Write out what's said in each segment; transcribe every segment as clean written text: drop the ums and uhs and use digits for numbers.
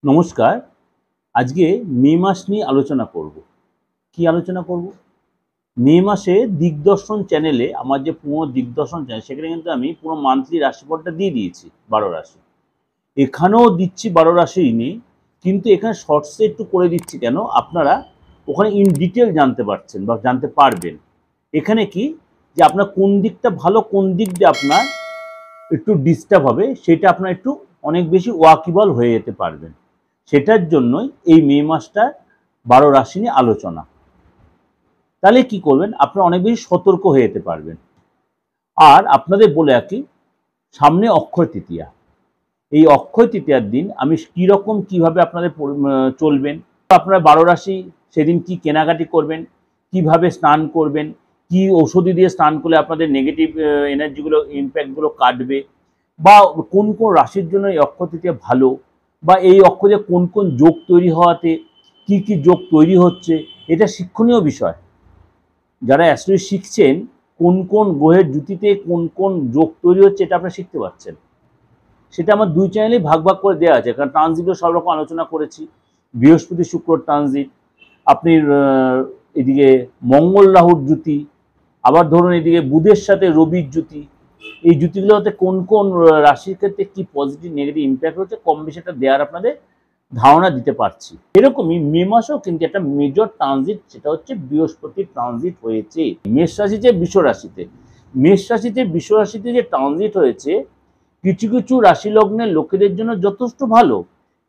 নমস্কার। আজকে মে মাস নিয়ে আলোচনা করব। কি আলোচনা করব? মে মাসে দিগদর্শন চ্যানেলে আমার যে পুরো দিগদর্শন চ্যানেল সেখানে কিন্তু আমি পুরো মান্থলি রাশিফলটা দিয়ে দিয়েছি 12 রাশি। এখানেও দিচ্ছি 12 রাশিই নিয়ে, কিন্তু এখানে শর্টসে একটু করে দিচ্ছি কেন? আপনারা ওখানে ইন ডিটেল জানতে পারছেন বা জানতে পারবেন। এখানে কি যে আপনার কোন দিকটা ভালো, কোন দিক দিয়ে আপনার একটু ডিস্টার্ব হবে, সেটা আপনার একটু অনেক বেশি ওয়াকিবল হয়ে যেতে পারবেন। সেটার জন্যই এই মে মাসটা 12 রাশি নিয়ে আলোচনা। তাহলে কি করবেন? আপনারা অনেক বেশি সতর্ক হয়ে যেতে পারবেন। আর আপনাদের বলে রাখি, সামনে অক্ষয় তৃতীয়া। এই অক্ষয় তৃতীয়ার দিন আমি কীরকম কীভাবে আপনাদের চলবেন, আপনারা 12 রাশি সেদিন কি কেনাকাটি করবেন, কিভাবে স্নান করবেন, কি ঔষধি দিয়ে স্নান করলে আপনাদের নেগেটিভ এনার্জিগুলো, ইম্প্যাক্টগুলো কাটবে, বা কোন কোন রাশির জন্য এই অক্ষয় তৃতীয়া ভালো, বা এই অক্ষরে কোন কোন যোগ তৈরি হওয়াতে কি কি যোগ তৈরি হচ্ছে, এটা শিক্ষণীয় বিষয়। যারা অ্যাস্ট্রোলজি শিখছেন, কোন কোন গ্রহের জুতিতে কোন কোন যোগ তৈরি হচ্ছে এটা আপনারা শিখতে পারছেন। সেটা আমার 2 চ্যানেলেই ভাগ ভাগ করে দেওয়া আছে, কারণ ট্রানজিটও সব রকম আলোচনা করেছি। বৃহস্পতি শুক্র ট্রানজিট, আপনি এদিকে মঙ্গল রাহুর জুতি, আবার ধরুন এদিকে বুধের সাথে রবির জুতি, এই জুতিগুলোতে কোন কোন রাশির ক্ষেত্রে কি পজিটিভ নেগেটিভ ইম্প্যাক্ট হচ্ছে কম বেশি একটা দেওয়ার আপনাদের ধারণা দিতে পারছি। এরকমই মে মাসেও কিন্তু একটা মেজর ট্রানজিট, সেটা হচ্ছে বৃহস্পতির ট্রানজিট হয়েছে মেষ রাশিতে বৃষ রাশিতে। মেষ রাশিতে বৃষ রাশিতে যে ট্রানজিট হয়েছে, কিছু কিছু রাশি লগ্নের লোকেদের জন্য যথেষ্ট ভালো।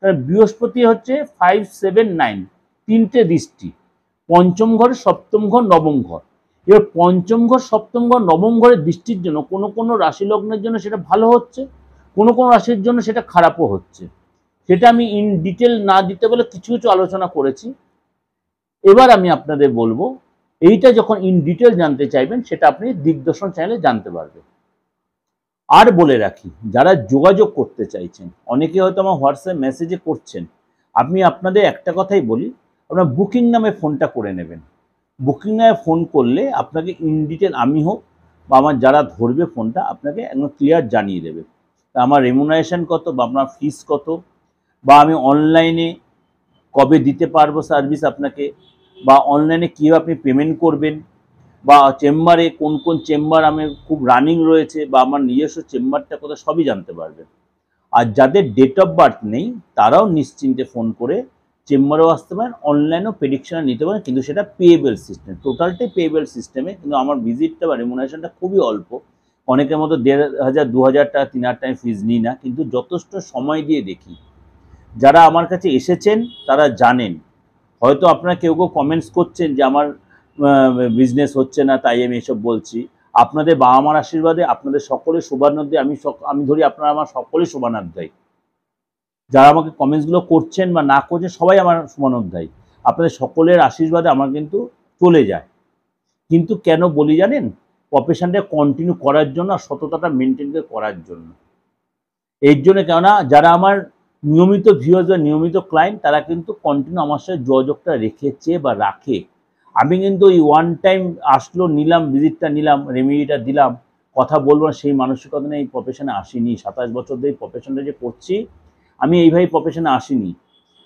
কারণ বৃহস্পতি হচ্ছে 5, 7, 9 তিনটে দৃষ্টি, পঞ্চম ঘর, সপ্তম ঘর, নবম ঘর। এবার পঞ্চম ঘর, সপ্তম ঘর, নবম ঘরের দৃষ্টির জন্য কোনো কোনো রাশি লগ্নের জন্য সেটা ভালো হচ্ছে, কোনো কোনো রাশির জন্য সেটা খারাপও হচ্ছে। সেটা আমি ইন ডিটেল না দিতে বলে কিছু কিছু আলোচনা করেছি। এবার আমি আপনাদের বলবো, এইটা যখন ইন ডিটেল জানতে চাইবেন সেটা আপনি দিগদর্শন চ্যানেলে জানতে পারবেন। আর বলে রাখি, যারা যোগাযোগ করতে চাইছেন, অনেকে হয়তো আমার হোয়াটসঅ্যাপ মেসেজে করছেন, আমি আপনাদের একটা কথাই বলি, আপনার বুকিং নামে ফোনটা করে নেবেন। বুকিং নামে ফোন করলে আপনাকে ইন ডিটেল আমি হোক বা আমার যারা ধরবে ফোনটা আপনাকে একদম ক্লিয়ার জানিয়ে দেবে আমার রেমুনারেশন কত, বা আপনার ফিস কত, বা আমি অনলাইনে কবে দিতে পারবো সার্ভিস আপনাকে, বা অনলাইনে কীভাবে আপনি পেমেন্ট করবেন, বা চেম্বারে কোন কোন চেম্বার আমার খুব রানিং রয়েছে, বা আমার নিজস্ব চেম্বারটা কোথায়, সবই জানতে পারবেন। আর যাদের ডেট অফ বার্থ নেই তারাও নিশ্চিন্তে ফোন করে চেম্বারেও আসতে পারেন, অনলাইনেও প্রেডিকশন নিতে পারেন, কিন্তু সেটা পেয়েবল সিস্টেম, টোটালটাই পেয়েবল সিস্টেমে। কিন্তু আমার ভিজিটটা বা রেমুনারেশনটা খুবই অল্প, অনেকের মতো 1500, 2000 টাকা, 3000 টাকা ফিজ নিই না, কিন্তু যথেষ্ট সময় দিয়ে দেখি। যারা আমার কাছে এসেছেন তারা জানেন। হয়তো আপনারা কেউ কেউ কমেন্টস করছেন যে আমার বিজনেস হচ্ছে না তাই আমি এসব বলছি। আপনাদের বাবা মার আশীর্বাদে, আপনাদের সকলের শোভানোধ্যায় আমি ধরি আপনারা আমার সকলেই শোভানোধ্যায়ী। যারা আমাকে কমেন্টসগুলো করছেন বা না করছেন সবাই আমার শোভানোধ্যায়ী। আপনাদের সকলের আশীর্বাদে আমার কিন্তু চলে যায়। কিন্তু কেন বলি জানেন? প্রফেশনটা কন্টিনিউ করার জন্য আর সততাটা মেনটেন করে করার জন্য। এর জন্য, কেননা যারা আমার নিয়মিত ভিউয়ার্স বা নিয়মিত ক্লায়েন্ট তারা কিন্তু কন্টিনিউ আমার সাথে যোগাযোগটা রেখেছে বা রাখে। আমি কিন্তু ওই ওয়ান টাইম আসলো, নিলাম, ভিজিটটা নিলাম, রেমেডিটা দিলাম, কথা বলবো না, সেই মানসিকতা নিয়ে এই প্রফেশনে আসিনি। 27 বছর ধরে এই প্রফেশনটা যে করছি, আমি এইভাবেই প্রফেশনে আসিনি।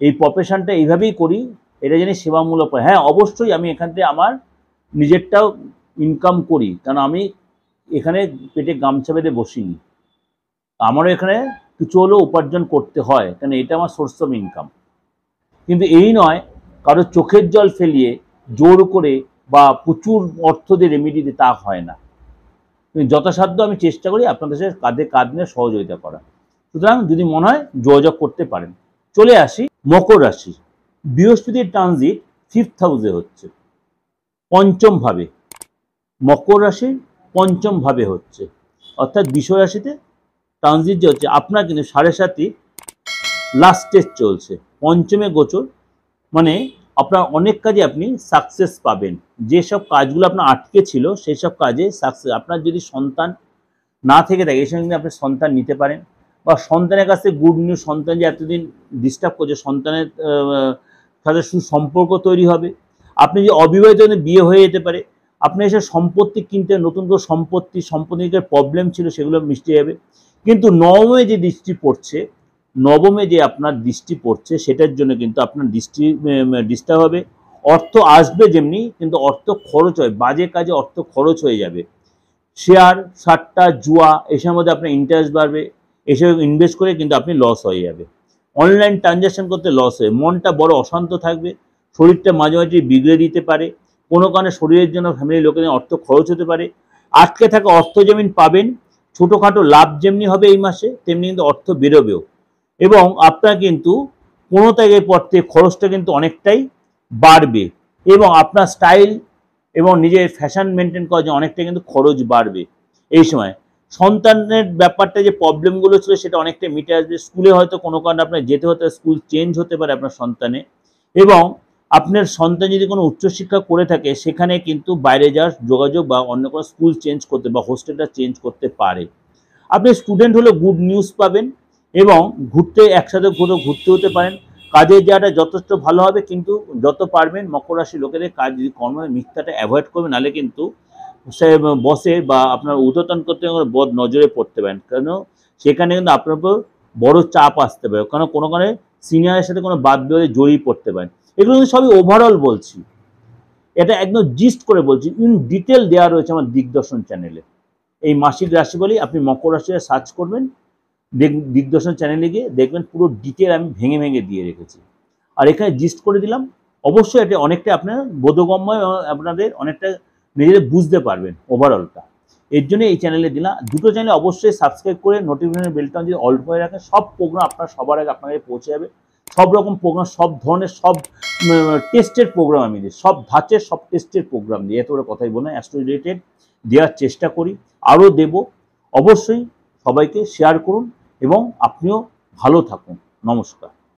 এই প্রফেশনটা এইভাবেই করি, এটা জানি সেবামূলক। হ্যাঁ, অবশ্যই আমি এখান থেকে আমার নিজেরটাও ইনকাম করি, কারণ আমি এখানে পেটে গামছা বেঁধে বসিনি। আমারও এখানে কিছু হলেও উপার্জন করতে হয়, কারণ এটা আমার সোর্স অফ ইনকাম। কিন্তু এই নয় কারো চোখের জল ফেলিয়ে জোর করে বা প্রচুর অর্থ দিয়ে রেমেডি দিয়ে, তা হয় না। কিন্তু যথাসাধ্য আমি চেষ্টা করি আপনাদের সাথে কাঁধে কাঁধ নিয়ে সহযোগিতা করা। সুতরাং যদি মনে হয় যোগাযোগ করতে পারেন। চলে আসি মকর রাশি। বৃহস্পতির ট্রানজিট 5th হাউসে হচ্ছে, পঞ্চম ভাবে। মকর রাশির পঞ্চম ভাবে হচ্ছে, অর্থাৎ বৃষ রাশিতে ট্রানজিট যে হচ্ছে, আপনার কিন্তু 7.5ই লাস্ট স্টেজ চলছে, পঞ্চমে গোচর, মানে আপনার অনেক কাজে আপনি সাকসেস পাবেন। যেসব কাজগুলো আপনার আটকে ছিল সেই সব কাজে সাকসেস। আপনার যদি সন্তান না থেকে থাকে, এই সঙ্গে আপনি সন্তান নিতে পারেন, বা সন্তানের কাছ থেকে গুড নিউজ, সন্তান যে এতদিন ডিস্টার্ব করছে সন্তানের সাথে সুসম্পর্ক তৈরি হবে। আপনি যে অবিবাহিত, বিয়ে হয়ে যেতে পারে, আপনি এসে সম্পত্তি কিনতে, নতুন করে সম্পত্তির প্রবলেম ছিল সেগুলো মিশতে যাবে। কিন্তু নবমে যে দৃষ্টি পড়ছে, নবমে যে আপনার দৃষ্টি পড়ছে সেটার জন্য কিন্তু আপনার দৃষ্টি ডিস্টার্ব হবে। অর্থ আসবে যেমনি, কিন্তু অর্থ খরচ হয়, বাজে কাজে অর্থ খরচ হয়ে যাবে। শেয়ার, সাট্টা, জুয়া এসবের মধ্যে আপনার ইন্টারেস্ট বাড়বে, এসব ইনভেস্ট করে কিন্তু আপনি লস হয়ে যাবে। অনলাইন ট্রানজ্যাকশন করতে লস হয়, মনটা বড় অশান্ত থাকবে, শরীরটা মাঝে মাঝে বিগড়ে দিতে পারে, কোনো কারণে শরীরের জন্য ফ্যামিলির লোকেদের অর্থ খরচ হতে পারে। আটকে থাকা অর্থ যেমন পাবেন, ছোটোখাটো লাভ যেমনি হবে এই মাসে, তেমনি কিন্তু অর্থ বেরোবেও। এবং আপনার কিন্তু 15 তারিখের পর থেকে খরচটা কিন্তু অনেকটাই বাড়বে, এবং আপনার স্টাইল এবং নিজের ফ্যাশন মেনটেন করার জন্য অনেকটাই কিন্তু খরচ বাড়বে এই সময়। সন্তানের ব্যাপারটা যে প্রবলেমগুলো ছিল সেটা অনেকটাই মিটে আসবে। স্কুলে হয়তো কোনো কারণে আপনার যেতে হতে স্কুল চেঞ্জ হতে পারে আপনার সন্তানে, এবং আপনার সন্তান যদি কোনো উচ্চশিক্ষা করে থাকে সেখানে কিন্তু বাইরে যাওয়ার যোগাযোগ বা অন্য কোনো স্কুল চেঞ্জ করতে বা হোস্টেলটা চেঞ্জ করতে পারে। আপনি স্টুডেন্ট হলে গুড নিউজ পাবেন, এবং ঘুরতে একসাথে ঘুরতে হতে পারেন। কাজের জায়গাটা যথেষ্ট ভালো হবে, কিন্তু যত পারবেন মকর রাশির লোকেদের কাজ যদি কর্মের মিথ্যাটা অ্যাভয়েড করবেন, নাহলে কিন্তু সে বসের বা আপনার ঊর্ধ্বতন করতে বদ নজরে পড়তে পারেন, কেন সেখানে কিন্তু আপনার উপর বড় চাপ আসতে পারে, কারণ কোনো কারণে সিনিয়রের সাথে কোনো বাদ বিবাদে জড়িয়ে পড়তে পারেন। এগুলো কিন্তু সবই ওভারঅল বলছি, এটা একদম জিস্ট করে বলছি, ইন ডিটেল দেওয়া রয়েছে আমার দিগদর্শন চ্যানেলে। এই মাসিক রাশি বলি আপনি মকর রাশিতে সার্চ করবেন, দিগদর্শন চ্যানেলে গিয়ে দেখবেন পুরো ডিটেল আমি ভেঙে ভেঙে দিয়ে রেখেছি। আর এখানে জিস্ট করে দিলাম, অবশ্যই এটা অনেকটা আপনার বোধগম্য, আপনাদের অনেকটা নিজেদের বুঝতে পারবেন ওভারঅলটা। এর জন্য এই চ্যানেলে দিলাম। দুটো চ্যানেলে অবশ্যই সাবস্ক্রাইব করে নোটিফিকেশন বেলটা যদি অল করে রাখেন, সব প্রোগ্রাম আপনার সবার আগে আপনাকে পৌঁছে যাবে। সব রকম প্রোগ্রাম, সব ধরনের, সব টেস্টের প্রোগ্রাম আমি দিই, সব ধাঁচের সব টেস্টের প্রোগ্রাম দিই, এত বড় কথাই বলে অ্যাস্ট্রো রিলেটেড দেওয়ার চেষ্টা করি, আরও দেব। অবশ্যই সবাইকে শেয়ার করুন এবং আপনিও ভালো থাকুন। নমস্কার।